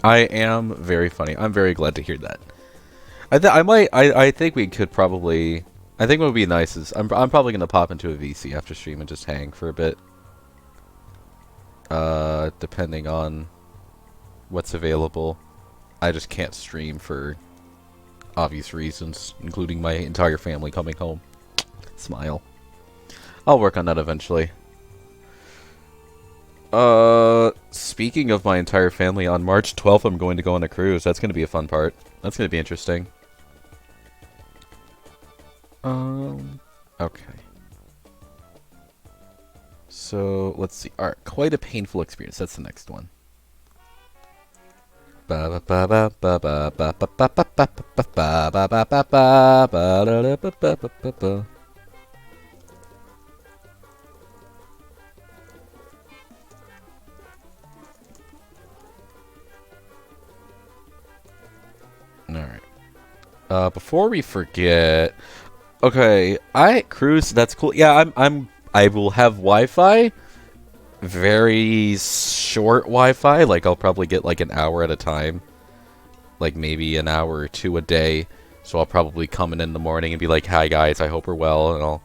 I am very funny. I'm very glad to hear that. I think we could probably. I think what would be nice is I'm probably gonna pop into a VC after stream and just hang for a bit. Depending on what's available. I just can't stream for obvious reasons, including my entire family coming home. Smile. I'll work on that eventually. Speaking of my entire family, on March 12th I'm going to go on a cruise. That's going to be a fun part. That's going to be interesting. Okay. So, let's see. Alright, quite a painful experience. That's the next one. Alright. Before we forget, okay, cruise, that's cool. Yeah, I will have Wi-Fi. Very short Wi-Fi, like I'll probably get like an hour at a time. Like maybe an hour or two a day. So I'll probably come in the morning and be like, "Hi guys, I hope we're well," and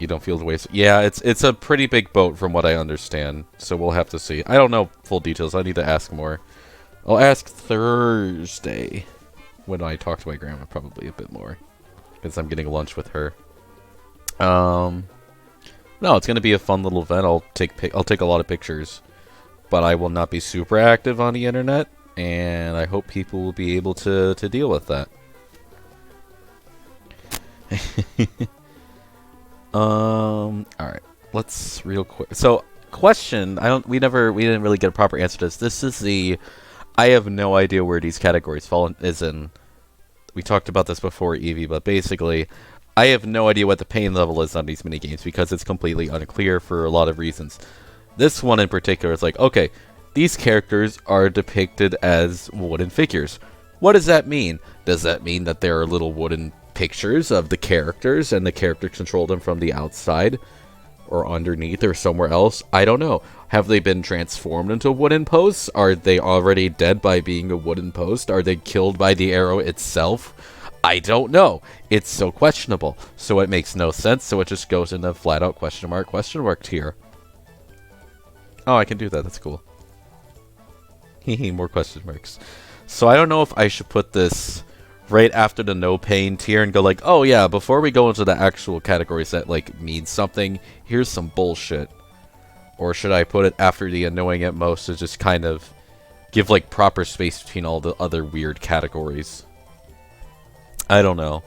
you don't feel the waste. Yeah, it's a pretty big boat from what I understand. So we'll have to see. I don't know full details. I need to ask more. I'll ask Thursday when I talk to my grandma, probably a bit more, because I'm getting lunch with her. No, it's gonna be a fun little event. I'll take a lot of pictures, but I will not be super active on the internet, and I hope people will be able to deal with that. All right, let's real quick. So, question. We didn't really get a proper answer to this. This is the. I have no idea where these categories fall in. We talked about this before, Eevee, but basically, I have no idea what the pain level is on these minigames because it's completely unclear for a lot of reasons. This one in particular is like, okay, these characters are depicted as wooden figures. What does that mean? Does that mean that there are little wooden pictures of the characters and the characters control them from the outside? Or underneath or somewhere else? I don't know. Have they been transformed into wooden posts? Are they already dead by being a wooden post? Are they killed by the arrow itself? I don't know. It's so questionable. So it makes no sense. So it just goes into flat out question mark tier. Oh, I can do that. That's cool. Hehe, more question marks. So I don't know if I should put this right after the no pain tier and go like, oh yeah, before we go into the actual categories that like mean something, here's some bullshit. Or should I put it after the annoying at most to just kind of give like proper space between all the other weird categories? I don't know.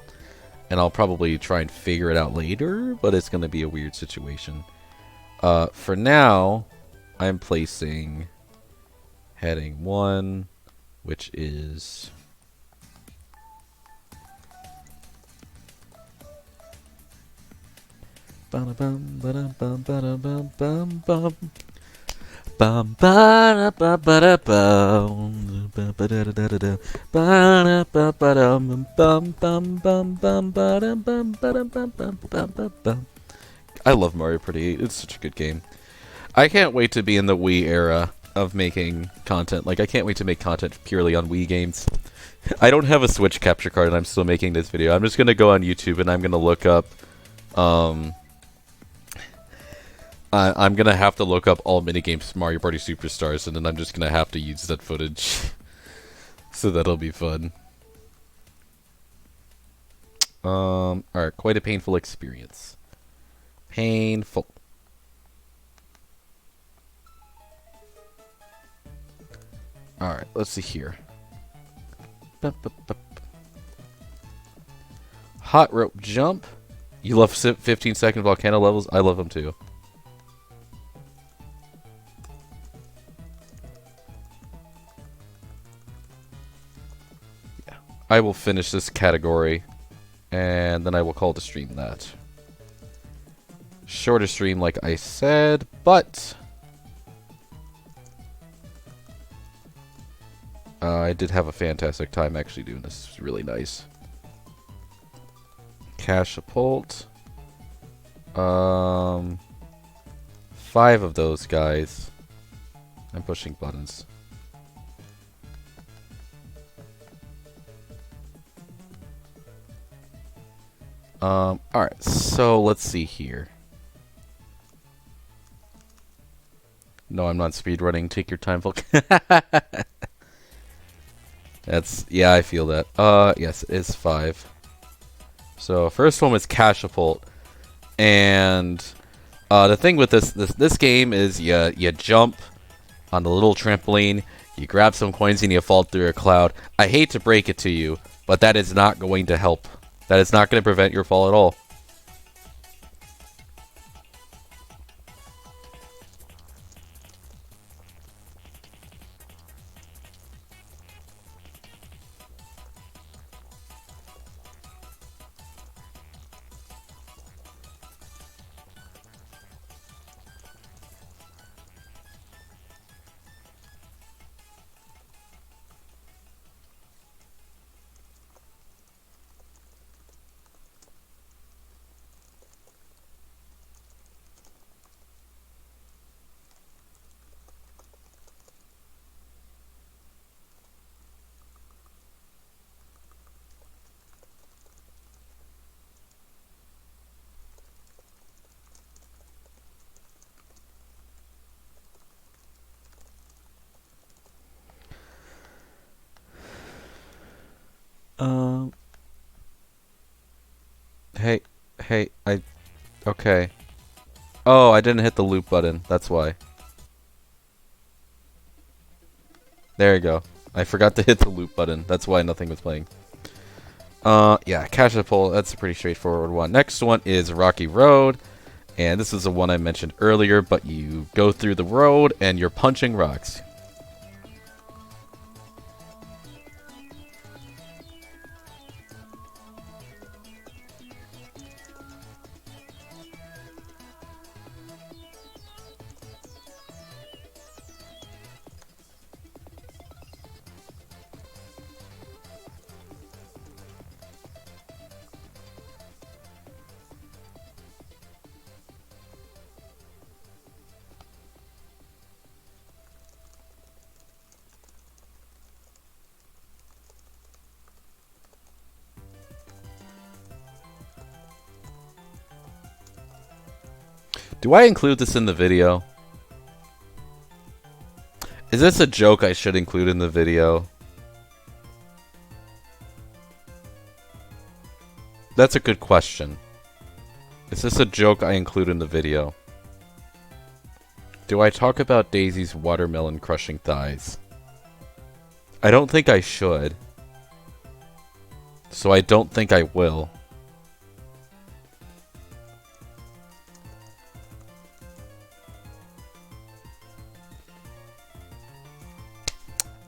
And I'll probably try and figure it out later, but it's going to be a weird situation. For now, I'm placing heading 1, which is... Bum bum ba bum bum bum bum bum ba ba ba bum ba ba da da da da ba ba ba dum bum bum bum bum ba dum bum ba dum bum bum bum. I love Mario Party 8. It's such a good game. I can't wait to be in the Wii era of making content. Like, I can't wait to make content purely on Wii games. I don't have a Switch capture card, and I'm still making this video. I'm just gonna go on YouTube and I'm gonna look up. I'm gonna have to look up all minigames Mario Party Superstars, and then I'm just gonna have to use that footage. So that'll be fun. Alright, quite a painful experience. Painful. Alright, let's see here. Hot rope jump. You love 15-second volcano levels? I love them too. I will finish this category, and then I will call the stream that. Shorter stream, like I said, but I did have a fantastic time actually doing this. It's really nice. Cashapult. 5 of those guys. I'm pushing buttons. Alright, so let's see here. No, I'm not speedrunning. Take your time, Volk. Yeah, I feel that. Yes, it is 5. So, first one was Cashapult. And, the thing with this game is you jump on the little trampoline, you grab some coins, and you fall through a cloud. I hate to break it to you, but that is not going to help. That is not going to prevent your fall at all. Um, hey, okay. Oh, I didn't hit the loop button. That's why. There you go. I forgot to hit the loop button. That's why nothing was playing. Yeah, Cashapult, that's a pretty straightforward one. Next one is Rocky Road. And this is the one I mentioned earlier, but you go through the road and you're punching rocks. Do I include this in the video? Is this a joke I should include in the video? That's a good question. Is this a joke I include in the video? Do I talk about Daisy's watermelon crushing thighs? I don't think I should. So I don't think I will.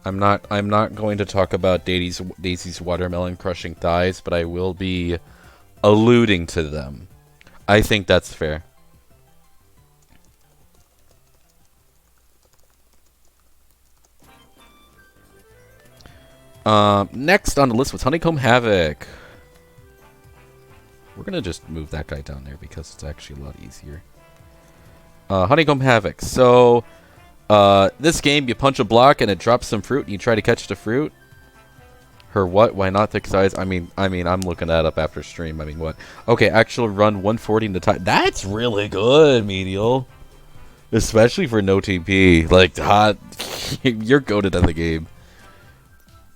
I'm not going to talk about Daisy's watermelon crushing thighs, but I will be alluding to them. I think that's fair. Next on the list was Honeycomb Havoc. We're gonna just move that guy down there because it's actually a lot easier. Honeycomb Havoc. So, this game, you punch a block and it drops some fruit and you try to catch the fruit. Her what? Why not thick size? I mean, I'm looking that up after stream. I mean, what? Okay, actual run 140 in the time. That's really good, Medial. Especially for no TP. Like, hot. You're goated at the game.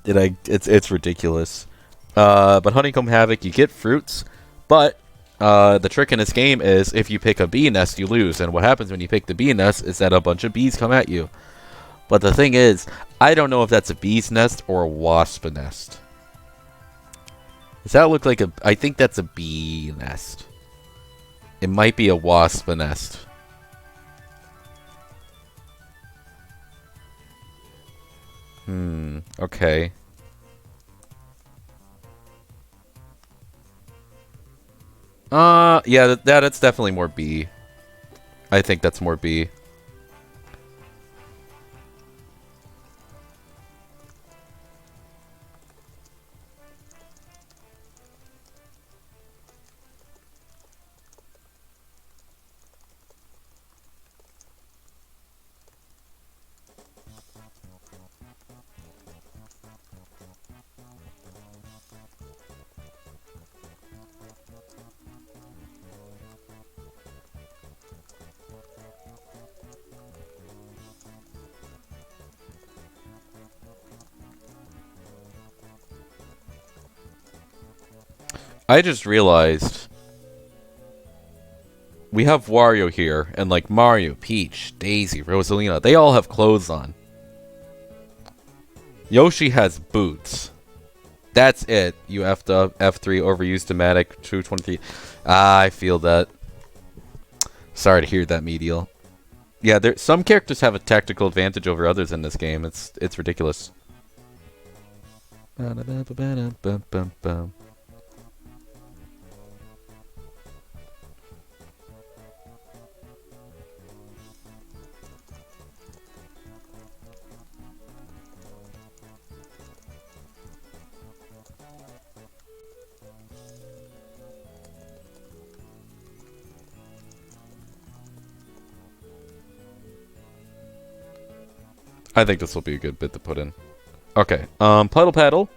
It's ridiculous. But Honeycomb Havoc, you get fruits, but the trick in this game is if you pick a bee nest, you lose. And what happens when you pick the bee nest is that a bunch of bees come at you. But the thing is, I don't know if that's a bee's nest or a wasp nest. Does that look like a... I think that's a bee nest. It might be a wasp nest. Okay. Yeah, that's definitely more bee. I think that's more bee. I just realized we have Wario here, and like Mario, Peach, Daisy, Rosalina, they all have clothes on. Yoshi has boots. That's it. You effed up. F3 overused thematic. 223. Ah, I feel that. Sorry to hear that, Medial. Yeah, some characters have a tactical advantage over others in this game. It's ridiculous. I think this will be a good bit to put in. Okay, Puddle Paddle.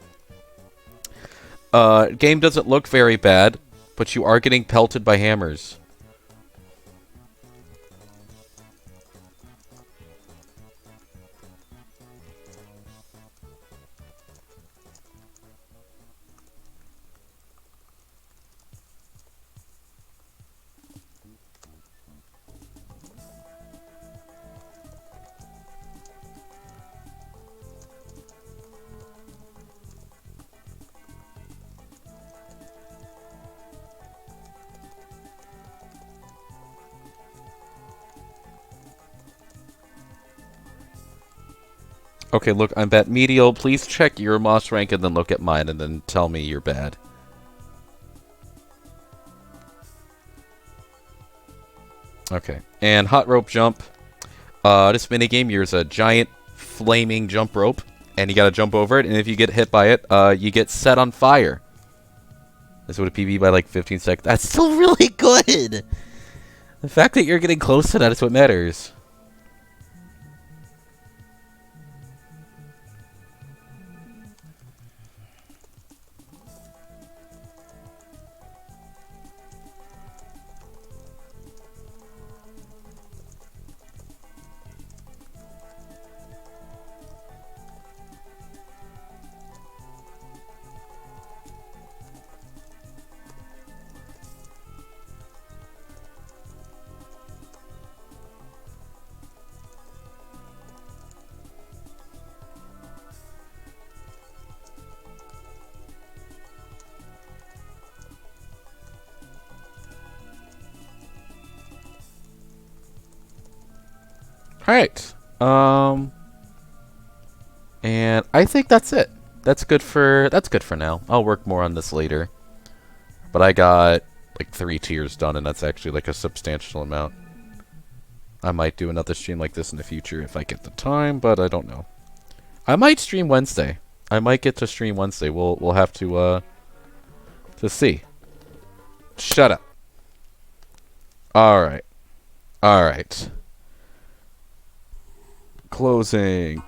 Game doesn't look very bad, but you are getting pelted by hammers. Okay, look, I'm at medial. Please check your Moss rank and then look at mine and then tell me you're bad. Okay, and hot rope jump. This minigame, there's a giant flaming jump rope, and you gotta jump over it, and if you get hit by it, you get set on fire. This would a PB by like 15 seconds. That's still really good! The fact that you're getting close to that is what matters. Alright. And I think that's it. That's good for now. I'll work more on this later. But I got like 3 tiers done, and that's actually like a substantial amount. I might do another stream like this in the future if I get the time, but I don't know. I might stream Wednesday. I might get to stream Wednesday. We'll have to see. Shut up. Alright. Alright. Closing.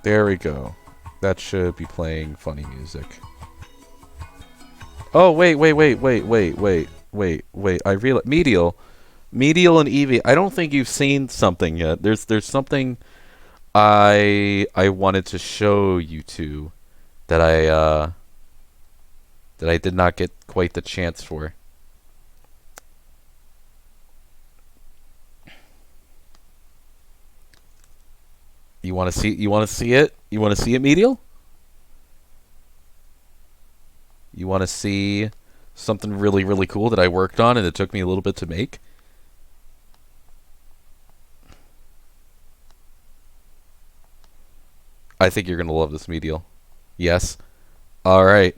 There we go. That should be playing funny music. Oh, wait. I realize Medial and Eevee. I don't think you've seen something yet. There's something I wanted to show you two that I did not get quite the chance for. You want to see it? You want to see it, Medial? You want to see something really, really cool that I worked on and it took me a little bit to make? I think you're going to love this, Medial. Yes? Alright.